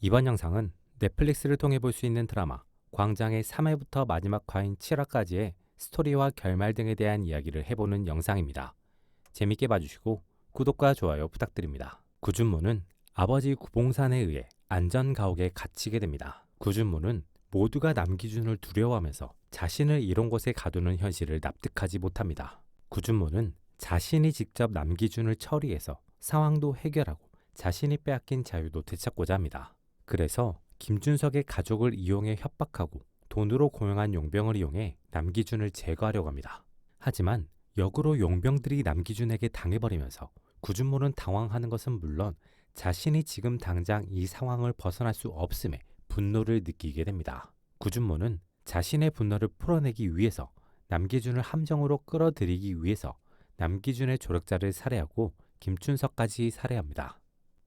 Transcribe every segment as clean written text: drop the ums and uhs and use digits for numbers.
이번 영상은 넷플릭스를 통해 볼 수 있는 드라마 광장의 3회부터 마지막 화인 7화까지의 스토리와 결말 등에 대한 이야기를 해보는 영상입니다. 재밌게 봐주시고 구독과 좋아요 부탁드립니다. 구준모는 아버지 구봉산에 의해 안전가옥에 갇히게 됩니다. 구준모는 모두가 남기준을 두려워하면서 자신을 이런 곳에 가두는 현실을 납득하지 못합니다. 구준모는 자신이 직접 남기준을 처리해서 상황도 해결하고 자신이 빼앗긴 자유도 되찾고자 합니다. 그래서 김준석의 가족을 이용해 협박하고 돈으로 고용한 용병을 이용해 남기준을 제거하려고 합니다. 하지만 역으로 용병들이 남기준에게 당해버리면서 구준모는 당황하는 것은 물론 자신이 지금 당장 이 상황을 벗어날 수 없음에 분노를 느끼게 됩니다. 구준모는 자신의 분노를 풀어내기 위해서 남기준을 함정으로 끌어들이기 위해서 남기준의 조력자를 살해하고 김춘석까지 살해합니다.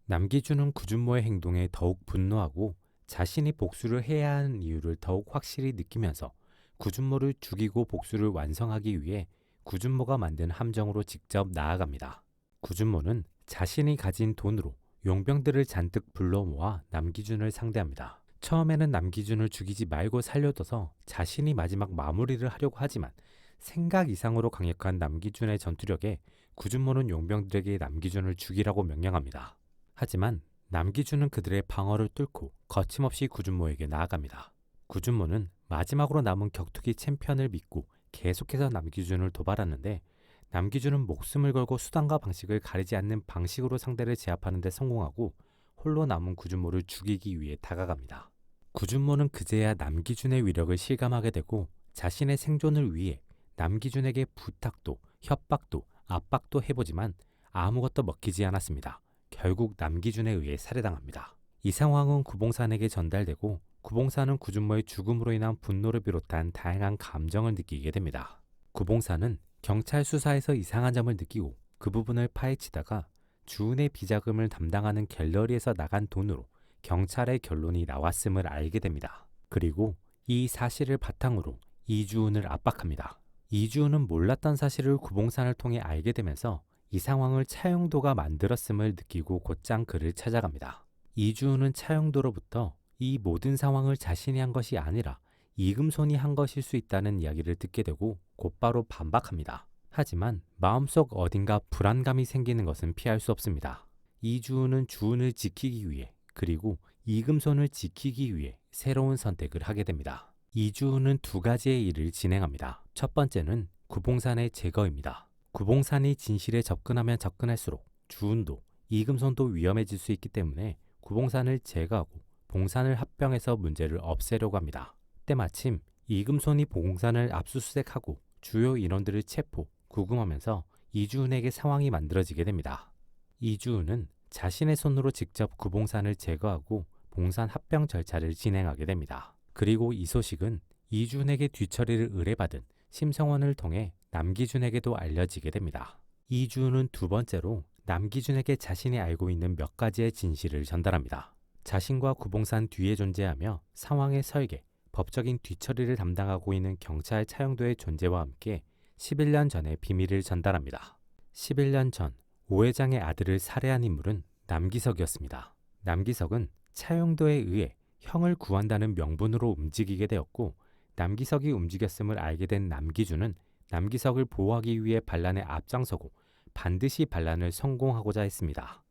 남기준은 구준모의 행동에 더욱 분노하고 자신이 복수를 해야 하는 이유를 더욱 확실히 느끼면서 구준모를 죽이고 복수를 완성하기 위해 구준모가 만든 함정으로 직접 나아갑니다. 구준모는 자신이 가진 돈으로 용병들을 잔뜩 불러 모아 남기준을 상대합니다. 처음에는 남기준을 죽이지 말고 살려둬서 자신이 마지막 마무리를 하려고 하지만 생각 이상으로 강력한 남기준의 전투력에 구준모는 용병들에게 남기준을 죽이라고 명령합니다. 하지만 남기준은 그들의 방어를 뚫고 거침없이 구준모에게 나아갑니다. 구준모는 마지막으로 남은 격투기 챔피언을 믿고 계속해서 남기준을 도발하는데 남기준은 목숨을 걸고 수단과 방식을 가리지 않는 방식으로 상대를 제압하는 데 성공하고 홀로 남은 구준모를 죽이기 위해 다가갑니다. 구준모는 그제야 남기준의 위력을 실감하게 되고 자신의 생존을 위해 남기준에게 부탁도 협박도 압박도 해보지만 아무것도 먹히지 않았습니다. 결국 남기준에 의해 살해당합니다. 이 상황은 구봉산에게 전달되고 구봉산은 구준모의 죽음으로 인한 분노를 비롯한 다양한 감정을 느끼게 됩니다. 구봉산은 경찰 수사에서 이상한 점을 느끼고 그 부분을 파헤치다가 주은의 비자금을 담당하는 갤러리에서 나간 돈으로 경찰의 결론이 나왔음을 알게 됩니다. 그리고 이 사실을 바탕으로 이주은을 압박합니다. 이주은은 몰랐던 사실을 구봉산을 통해 알게 되면서 이 상황을 차영도가 만들었음을 느끼고 곧장 그를 찾아갑니다. 이주은은 차영도로부터 이 모든 상황을 자신이 한 것이 아니라 이금손이 한 것일 수 있다는 이야기를 듣게 되고 곧바로 반박합니다. 하지만 마음속 어딘가 불안감이 생기는 것은 피할 수 없습니다. 이주은은 주은을 지키기 위해 그리고 이금손을 지키기 위해 새로운 선택을 하게 됩니다. 이주은은 두 가지의 일을 진행합니다. 첫 번째는 구봉산의 제거입니다. 구봉산이 진실에 접근하면 접근할수록 주은도 이금손도 위험해질 수 있기 때문에 구봉산을 제거하고 봉산을 합병해서 문제를 없애려고 합니다. 때마침 이금손이 봉산을 압수수색하고 주요 인원들을 체포, 구금하면서 이주은에게 상황이 만들어지게 됩니다. 이주은은 자신의 손으로 직접 구봉산을 제거하고 봉산 합병 절차를 진행하게 됩니다. 그리고 이 소식은 이주은에게 뒤처리를 의뢰받은 심성원을 통해 남기준에게도 알려지게 됩니다. 이주은은 두 번째로 남기준에게 자신이 알고 있는 몇 가지의 진실을 전달합니다. 자신과 구봉산 뒤에 존재하며 상황의 설계, 법적인 뒤처리를 담당하고 있는 경찰 차영도의 존재와 함께 11년 전의 비밀을 전달합니다. 11년 전 오 회장의 아들을 살해한 인물은 남기석이었습니다. 남기석은 차영도에 의해 형을 구한다는 명분으로 움직이게 되었고 남기석이 움직였음을 알게 된 남기준은 남기석을 보호하기 위해 반란에 앞장서고 반드시 반란을 성공하고자 했습니다.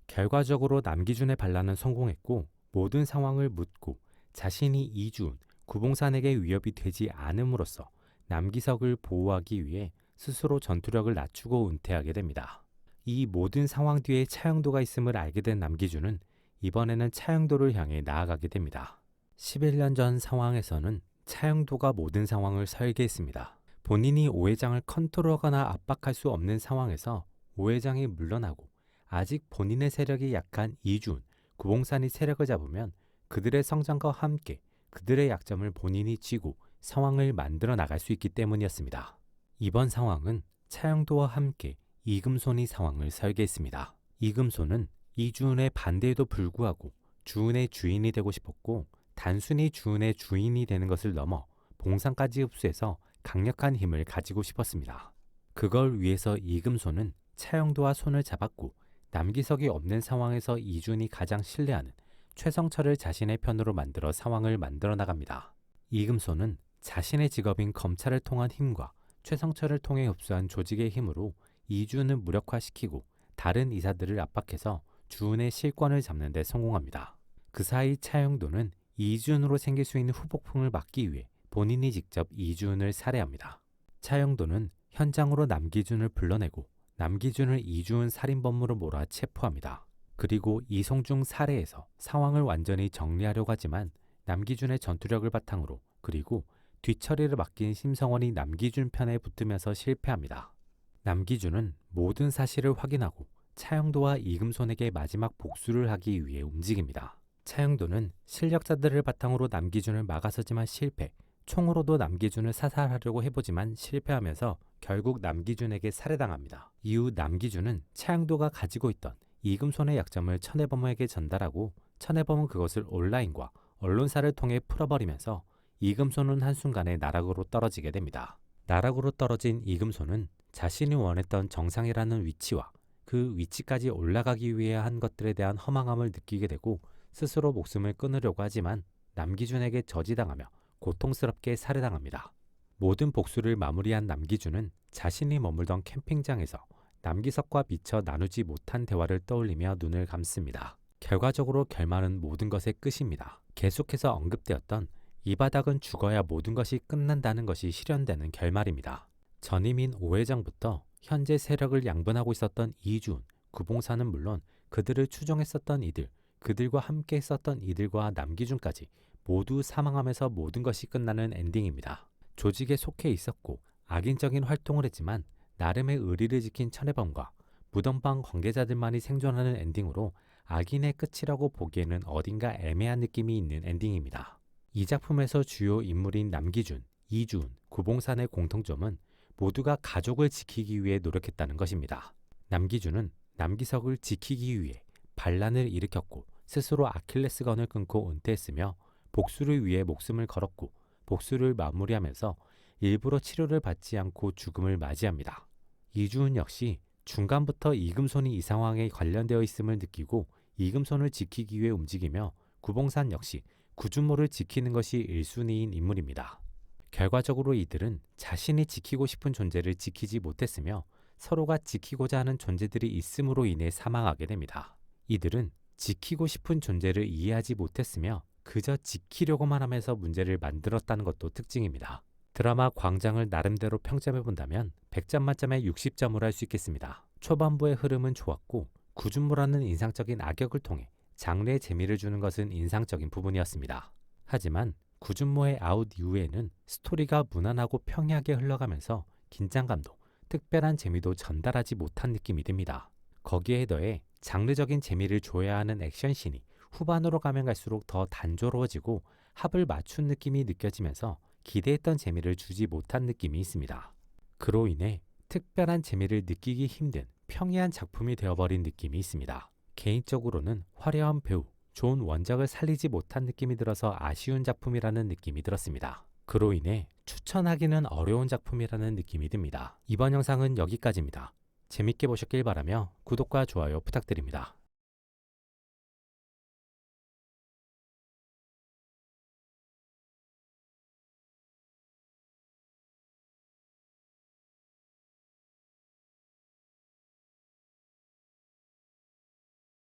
결과적으로 남기준의 반란은 성공했고 모든 상황을 묻고 자신이 이주은, 구봉산에게 위협이 되지 않음으로써 남기석을 보호하기 위해 스스로 전투력을 낮추고 은퇴하게 됩니다. 이 모든 상황 뒤에 차영도가 있음을 알게 된 남기준은 이번에는 차영도를 향해 나아가게 됩니다. 11년 전 상황에서는 차영도가 모든 상황을 설계했습니다. 본인이 오 회장을 컨트롤하거나 압박할 수 없는 상황에서 오 회장이 물러나고 아직 본인의 세력이 약한 이주은, 구봉산이 세력을 잡으면 그들의 성장과 함께 그들의 약점을 본인이 쥐고 상황을 만들어 나갈 수 있기 때문이었습니다. 이번 상황은 차영도와 함께 이금손이 상황을 설계했습니다. 이금손은 이주은의 반대에도 불구하고 주은의 주인이 되고 싶었고 단순히 주은의 주인이 되는 것을 넘어 봉산까지 흡수해서 강력한 힘을 가지고 싶었습니다. 그걸 위해서 이금손은 차영도와 손을 잡았고 남기석이 없는 상황에서 이주은이 가장 신뢰하는 최성철을 자신의 편으로 만들어 상황을 만들어 나갑니다. 이금소는 자신의 직업인 검찰을 통한 힘과 최성철을 통해 흡수한 조직의 힘으로 이주은을 무력화시키고 다른 이사들을 압박해서 주은의 실권을 잡는 데 성공합니다. 그 사이 차영도는 이주은으로 생길 수 있는 후폭풍을 막기 위해 본인이 직접 이주은을 살해합니다. 차영도는 현장으로 남기준을 불러내고 남기준을 이주은 살인범으로 몰아 체포합니다. 그리고 이송중 살해에서 상황을 완전히 정리하려고 하지만 남기준의 전투력을 바탕으로 그리고 뒤처리를 맡긴 심성원이 남기준 편에 붙으면서 실패합니다. 남기준은 모든 사실을 확인하고 차영도와 이금손에게 마지막 복수를 하기 위해 움직입니다. 차영도는 실력자들을 바탕으로 남기준을 막아서지만 실패, 총으로도 남기준을 사살하려고 해보지만 실패하면서 결국 남기준에게 살해당합니다. 이후 남기준은 차영도가 가지고 있던 이금손의 약점을 천혜범에게 전달하고 천혜범은 그것을 온라인과 언론사를 통해 풀어버리면서 이금손은 한순간에 나락으로 떨어지게 됩니다. 나락으로 떨어진 이금손은 자신이 원했던 정상이라는 위치와 그 위치까지 올라가기 위해 한 것들에 대한 허망함을 느끼게 되고 스스로 목숨을 끊으려고 하지만 남기준에게 저지당하며 고통스럽게 살해당합니다. 모든 복수를 마무리한 남기준은 자신이 머물던 캠핑장에서 남기석과 미처 나누지 못한 대화를 떠올리며 눈을 감습니다. 결과적으로 결말은 모든 것의 끝입니다. 계속해서 언급되었던 이 바닥은 죽어야 모든 것이 끝난다는 것이 실현되는 결말입니다. 전임인 5회장부터 현재 세력을 양분하고 있었던 이주은, 구봉사는 물론 그들을 추종했었던 이들, 그들과 함께 했었던 이들과 남기준까지 모두 사망하면서 모든 것이 끝나는 엔딩입니다. 조직에 속해 있었고 악인적인 활동을 했지만 나름의 의리를 지킨 천혜범과 무덤방 관계자들만이 생존하는 엔딩으로 악인의 끝이라고 보기에는 어딘가 애매한 느낌이 있는 엔딩입니다. 이 작품에서 주요 인물인 남기준, 이주은, 구봉산의 공통점은 모두가 가족을 지키기 위해 노력했다는 것입니다. 남기준은 남기석을 지키기 위해 반란을 일으켰고 스스로 아킬레스건을 끊고 은퇴했으며 복수를 위해 목숨을 걸었고 복수를 마무리하면서 일부러 치료를 받지 않고 죽음을 맞이합니다. 이주은 역시 중간부터 이금손이 이 상황에 관련되어 있음을 느끼고 이금손을 지키기 위해 움직이며 구봉산 역시 구준모를 지키는 것이 1순위인 인물입니다. 결과적으로 이들은 자신이 지키고 싶은 존재를 지키지 못했으며 서로가 지키고자 하는 존재들이 있음으로 인해 사망하게 됩니다. 이들은 지키고 싶은 존재를 이해하지 못했으며 그저 지키려고만 하면서 문제를 만들었다는 것도 특징입니다. 드라마 광장을 나름대로 평점해본다면 100점 만점에 60점으로 할 수 있겠습니다. 초반부의 흐름은 좋았고 구준모라는 인상적인 악역을 통해 장르에 재미를 주는 것은 인상적인 부분이었습니다. 하지만 구준모의 아웃 이후에는 스토리가 무난하고 평이하게 흘러가면서 긴장감도 특별한 재미도 전달하지 못한 느낌이 듭니다. 거기에 더해 장르적인 재미를 줘야 하는 액션씬이 후반으로 가면 갈수록 더 단조로워지고 합을 맞춘 느낌이 느껴지면서 기대했던 재미를 주지 못한 느낌이 있습니다. 그로 인해 특별한 재미를 느끼기 힘든 평이한 작품이 되어버린 느낌이 있습니다. 개인적으로는 화려한 배우, 좋은 원작을 살리지 못한 느낌이 들어서 아쉬운 작품이라는 느낌이 들었습니다. 그로 인해 추천하기는 어려운 작품이라는 느낌이 듭니다. 이번 영상은 여기까지입니다. 재밌게 보셨길 바라며 구독과 좋아요 부탁드립니다.